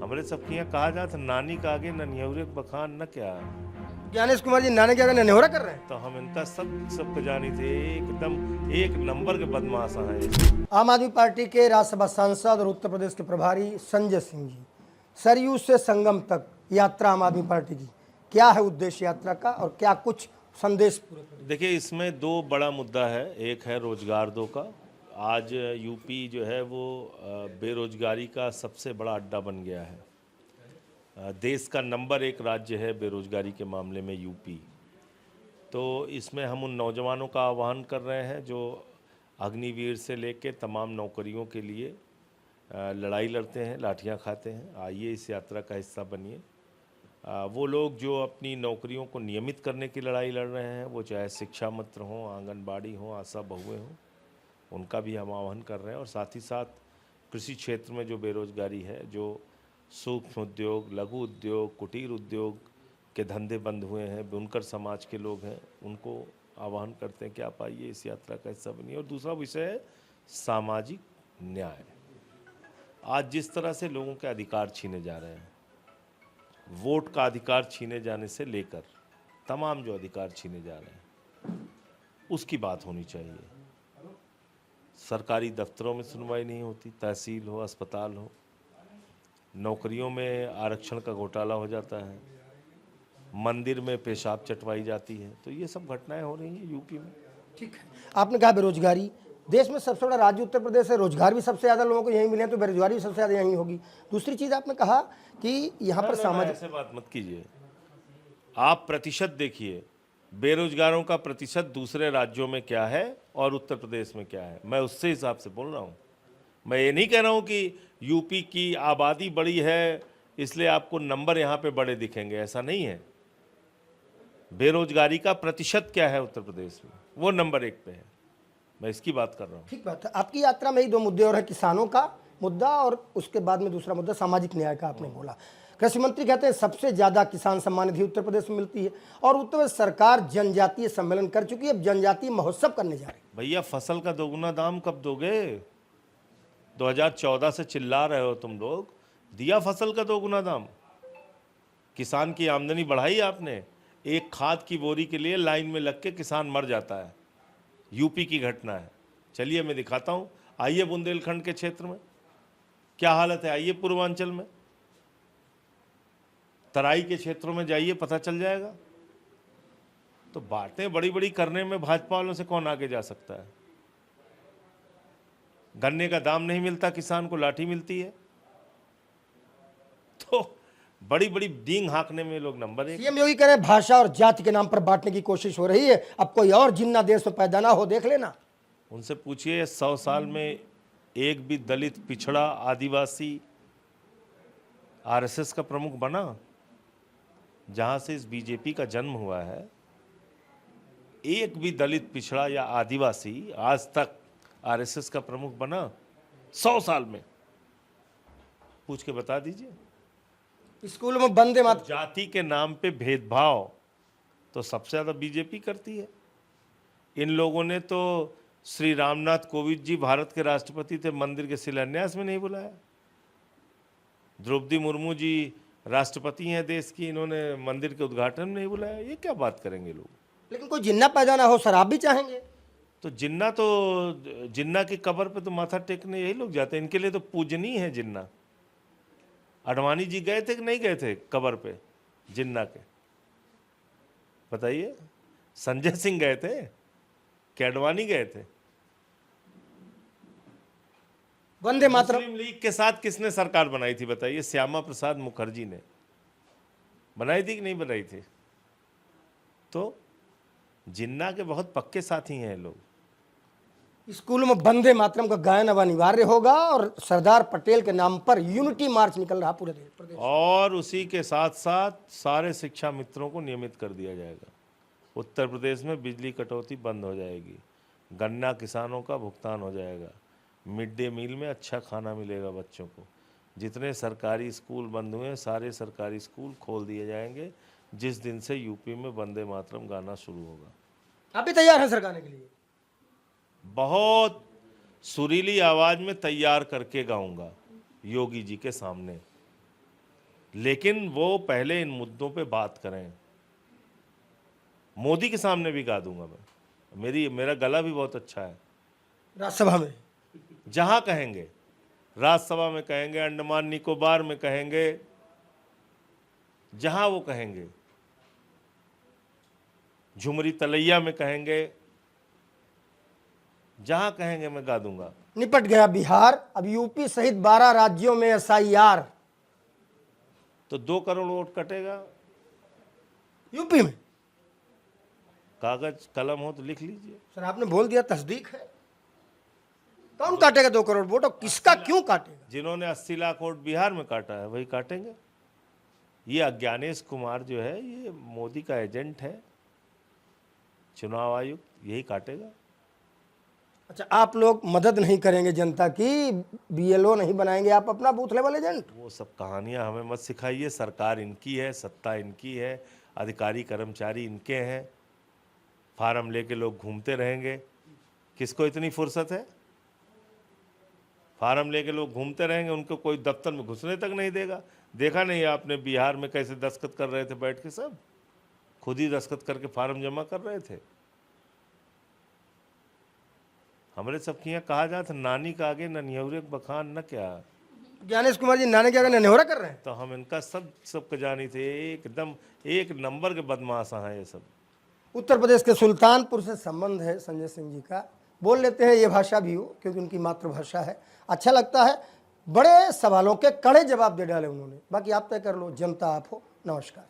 हमरे सबके यहाँ कहा जाता नानी का आगे ननिहौरे बखान न क्या। ज्ञानेश कुमार जी नाने के आगे ननेहरा कर रहे हैं। तो हम इनका सबको जानी थे, एकदम एक नंबर के बदमाश हैं। आम आदमी पार्टी के राज्यसभा सांसद और उत्तर प्रदेश के प्रभारी संजय सिंह जी, सरयू से संगम तक यात्रा आम आदमी पार्टी की, क्या है उद्देश्य यात्रा का और क्या कुछ संदेश पूरे? देखिए, इसमें दो बड़ा मुद्दा है। एक है रोजगार दो का। आज यूपी जो है वो बेरोजगारी का सबसे बड़ा अड्डा बन गया है। देश का नंबर 1 राज्य है बेरोजगारी के मामले में यूपी। तो इसमें हम उन नौजवानों का आह्वान कर रहे हैं जो अग्निवीर से लेके तमाम नौकरियों के लिए लड़ाई लड़ते हैं, लाठियां खाते हैं। आइए इस यात्रा का हिस्सा बनिए। वो लोग जो अपनी नौकरियों को नियमित करने की लड़ाई लड़ रहे हैं, वो चाहे शिक्षा मित्र हों, आंगनबाड़ी हों, आशा बहुएं हों, उनका भी हम आह्वान कर रहे हैं। और साथ ही साथ कृषि क्षेत्र में जो बेरोजगारी है, जो सूक्ष्म उद्योग, लघु उद्योग, कुटीर उद्योग के धंधे बंद हुए हैं, बुनकर समाज के लोग हैं, उनको आह्वान करते हैं कि आप आइए इस यात्रा का हिस्सा बनिए। और दूसरा विषय है सामाजिक न्याय। आज जिस तरह से लोगों के अधिकार छीने जा रहे हैं, वोट का अधिकार छीने जाने से लेकर तमाम जो अधिकार छीने जा रहे हैं, उसकी बात होनी चाहिए। सरकारी दफ्तरों में सुनवाई नहीं होती, तहसील हो, अस्पताल हो, नौकरियों में आरक्षण का घोटाला हो जाता है, मंदिर में पेशाब चटवाई जाती है। तो ये सब घटनाएं हो रही हैं यूपी में। ठीक है, आपने कहा बेरोजगारी, देश में सबसे बड़ा राज्य उत्तर प्रदेश है, रोजगार भी सबसे ज़्यादा लोगों को यहीं मिले, तो बेरोजगारी भी सबसे ज़्यादा यहीं होगी। दूसरी चीज़ आपने कहा कि यहाँ पर सामाजिक, ऐसे बात मत कीजिए। आप प्रतिशत देखिए, बेरोजगारों का प्रतिशत दूसरे राज्यों में क्या है और उत्तर प्रदेश में क्या है, मैं उससे हिसाब से बोल रहा हूँ। मैं ये नहीं कह रहा हूँ कि यूपी की आबादी बड़ी है इसलिए आपको नंबर यहाँ पे बड़े दिखेंगे, ऐसा नहीं है। बेरोजगारी का प्रतिशत क्या है उत्तर प्रदेश में, वो नंबर 1 पे है। मैं इसकी बात कर रहा हूँ। ठीक बात है। आपकी यात्रा में ही दो मुद्दे और है, किसानों का मुद्दा और उसके बाद में दूसरा मुद्दा सामाजिक न्याय का आपने बोला। कृषि मंत्री कहते हैं सबसे ज्यादा किसान सम्मान निधि उत्तर प्रदेश में मिलती है और उत्तर प्रदेश सरकार जनजातीय सम्मेलन कर चुकी है, अब जनजातीय महोत्सव करने जा रही है। भैया, फसल का दोगुना दाम कब दोगे? 2014 से चिल्ला रहे हो तुम लोग, दिया फसल का दोगुना दाम? किसान की आमदनी बढ़ाई आपने? एक खाद की बोरी के लिए लाइन में लग के किसान मर जाता है। यूपी की घटना है। चलिए मैं दिखाता हूँ। आइए बुंदेलखंड के क्षेत्र में क्या हालत है, आइए पूर्वांचल में, तराई के क्षेत्रों में जाइए, पता चल जाएगा। तो बातें बड़ी बड़ी करने में भाजपा वालों से कौन आगे जा सकता है? गन्ने का दाम नहीं मिलता, किसान को लाठी मिलती है। तो बड़ी बड़ी डींग हाँकने में लोग नंबर 1। सीएम योगी कह रहे हैं भाषा और जाति के नाम पर बांटने की कोशिश हो रही है, अब कोई और जिन्ना देश में पैदा ना हो, देख लेना। उनसे पूछिए 100 साल में एक भी दलित, पिछड़ा, आदिवासी आरएसएस का प्रमुख बना? जहां से इस बीजेपी का जन्म हुआ है, एक भी दलित, पिछड़ा या आदिवासी आज तक आरएसएस का प्रमुख बना 100 साल में? पूछ के बता दीजिए। स्कूलों में वंदे मातरम, जाति के नाम पे भेदभाव तो सबसे ज्यादा बीजेपी करती है। इन लोगों ने तो श्री रामनाथ कोविंद जी भारत के राष्ट्रपति थे, मंदिर के शिलान्यास में नहीं बुलाया। द्रौपदी मुर्मू जी राष्ट्रपति हैं देश की, इन्होंने मंदिर के उद्घाटन में नहीं बुलाया। ये क्या बात करेंगे लोग? लेकिन कोई जिन्ना पैदा ना हो, शराब भी चाहेंगे। तो जिन्ना की कब्र पे तो माथा टेकने यही लोग जाते हैं। इनके लिए तो पूजनीय है जिन्ना। अडवाणी जी गए थे कि नहीं गए थे कब्र पे जिन्ना के? बताइए। संजय सिंह गए थे कि अडवाणी गए थे? वंदे मातरम, मुस्लिम लीग के साथ किसने सरकार बनाई थी बताइए? श्यामा प्रसाद मुखर्जी ने बनाई थी कि नहीं बनाई थी? तो जिन्ना के बहुत पक्के साथी हैं लोग। स्कूलों में वंदे मातरम का गायन अब अनिवार्य होगा और सरदार पटेल के नाम पर यूनिटी मार्च निकल रहा पूरे प्रदेश। और उसी के साथ साथ सारे शिक्षा मित्रों को नियमित कर दिया जाएगा। उत्तर प्रदेश में बिजली कटौती बंद हो जाएगी, गन्ना किसानों का भुगतान हो जाएगा, मिड डे मील में अच्छा खाना मिलेगा बच्चों को। जितने सरकारी स्कूल बंद हुए हैं, सारे सरकारी स्कूल खोल दिए जाएंगे जिस दिन से यूपी में वंदे मातरम गाना शुरू होगा। आप भी तैयार हैं सर गाने के लिए? बहुत सुरीली आवाज में तैयार करके गाऊंगा योगी जी के सामने। लेकिन वो पहले इन मुद्दों पे बात करें। मोदी के सामने भी गा दूंगा मैं, मेरा गला भी बहुत अच्छा है। राज्यसभा में जहां कहेंगे, राज्यसभा में कहेंगे, अंडमान निकोबार में कहेंगे, जहां वो कहेंगे, झुमरी तलैया में कहेंगे, जहां कहेंगे मैं गा दूंगा। निपट गया बिहार, अब यूपी सहित 12 राज्यों में SIR। तो 2 करोड़ वोट कटेगा। यूपी में कागज कलम हो तो लिख लीजिए। सर आपने बोल दिया, तस्दीक है। कौन काटेगा 2 करोड़ वोट, और किसका क्यों काटेगा? जिन्होंने 80 लाख वोट बिहार में काटा है वही काटेंगे। ये अज्ञानेश कुमार जो है ये मोदी का एजेंट है, चुनाव आयुक्त, यही काटेगा। अच्छा, आप लोग मदद नहीं करेंगे जनता की, BLO नहीं बनाएंगे आप अपना बूथ लेवल एजेंट? वो सब कहानियां हमें मत सिखाइए। सरकार इनकी है, सत्ता इनकी है, अधिकारी कर्मचारी इनके हैं, फार्म लेके लोग घूमते रहेंगे। किसको इतनी फुर्सत है? फार्म लेके लोग घूमते रहेंगे, उनको कोई दफ्तर में घुसने तक नहीं देगा। देखा नहीं आपने बिहार में कैसे दस्तखत कर रहे थे बैठ के, सब खुद ही दस्तखत करके फार्म जमा कर रहे थे। हमारे सबके यहाँ कहा जाता, नानी का आगे न निहुरे बखान न क्या। ज्ञानेश कुमार जी नाने के आगे नेहोरा कर रहे हैं। तो हम इनका सब जानी थे, एकदम एक नंबर के बदमाश हैं ये सब। उत्तर प्रदेश के सुल्तानपुर से संबंध है संजय सिंह जी का, बोल लेते हैं ये भाषा भी हो क्योंकि उनकी मातृभाषा है, अच्छा लगता है। बड़े सवालों के कड़े जवाब दे डाले उन्होंने। बाकी आप तय कर लो, जनता आप हो। नमस्कार।